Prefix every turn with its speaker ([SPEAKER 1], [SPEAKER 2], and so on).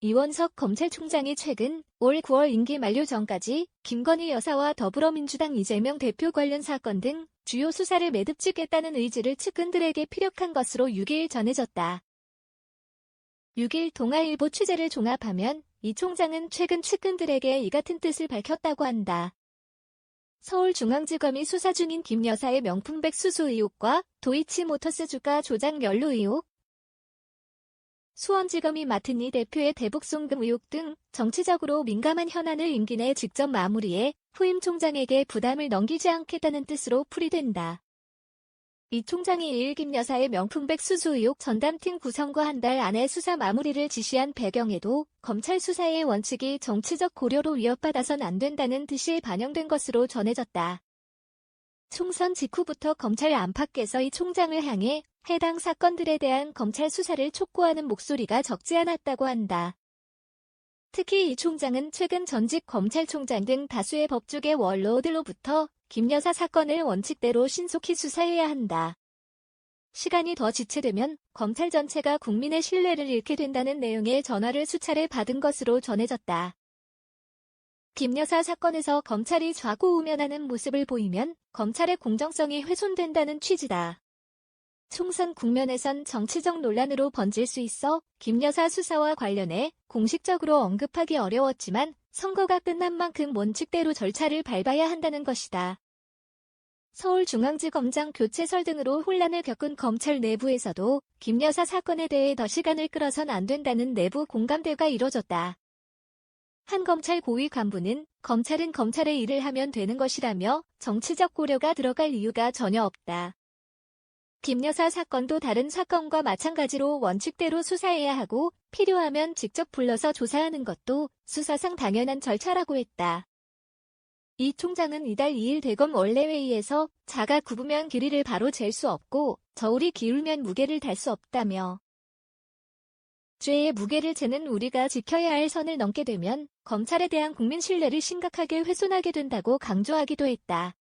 [SPEAKER 1] 이원석 검찰총장이 최근 올 9월 임기 만료 전까지 김건희 여사와 더불어민주당 이재명 대표 관련 사건 등 주요 수사를 매듭짓겠다는 의지를 측근들에게 피력한 것으로 6일 전해졌다. 6일 동아일보 취재를 종합하면 이 총장은 최근 측근들에게 이 같은 뜻을 밝혔다고 한다. 서울중앙지검이 수사 중인 김 여사의 명품백 수수 의혹과 도이치모터스 주가 조작 연루 의혹, 수원지검이 맡은 이 대표의 대북 송금 의혹 등 정치적으로 민감한 현안을 임기 내 직접 마무리해 후임 총장에게 부담을 넘기지 않겠다는 뜻으로 풀이된다. 이 총장이 2일 김 여사의 명품백 수수 의혹 전담팀 구성과 한 달 안에 수사 마무리를 지시한 배경에도 검찰 수사의 원칙이 정치적 고려로 위협받아선 안 된다는 뜻이 반영된 것으로 전해졌다. 총선 직후부터 검찰 안팎에서 이 총장을 향해 해당 사건들에 대한 검찰 수사를 촉구하는 목소리가 적지 않았다고 한다. 특히 이 총장은 최근 전직 검찰총장 등 다수의 법조계 원로들로부터 김 여사 사건을 원칙대로 신속히 수사해야 한다. 시간이 더 지체되면 검찰 전체가 국민의 신뢰를 잃게 된다는 내용의 전화를 수차례 받은 것으로 전해졌다. 김 여사 사건에서 검찰이 좌고우면하는 모습을 보이면 검찰의 공정성이 훼손된다는 취지다. 총선 국면에선 정치적 논란으로 번질 수 있어 김 여사 수사와 관련해 공식적으로 언급하기 어려웠지만 선거가 끝난 만큼 원칙대로 절차를 밟아야 한다는 것이다. 서울중앙지검장 교체설 등으로 혼란을 겪은 검찰 내부에서도 김 여사 사건에 대해 더 시간을 끌어선 안 된다는 내부 공감대가 이뤄졌다. 한 검찰 고위 간부는 검찰은 검찰의 일을 하면 되는 것이라며 정치적 고려가 들어갈 이유가 전혀 없다. 김 여사 사건도 다른 사건과 마찬가지로 원칙대로 수사해야 하고 필요하면 직접 불러서 조사하는 것도 수사상 당연한 절차라고 했다. 이 총장은 이달 2일 대검 원내회의에서 자가 굽으면 길이를 바로 잴 수 없고 저울이 기울면 무게를 달 수 없다며 죄의 무게를 재는 우리가 지켜야 할 선을 넘게 되면 검찰에 대한 국민 신뢰를 심각하게 훼손하게 된다고 강조하기도 했다.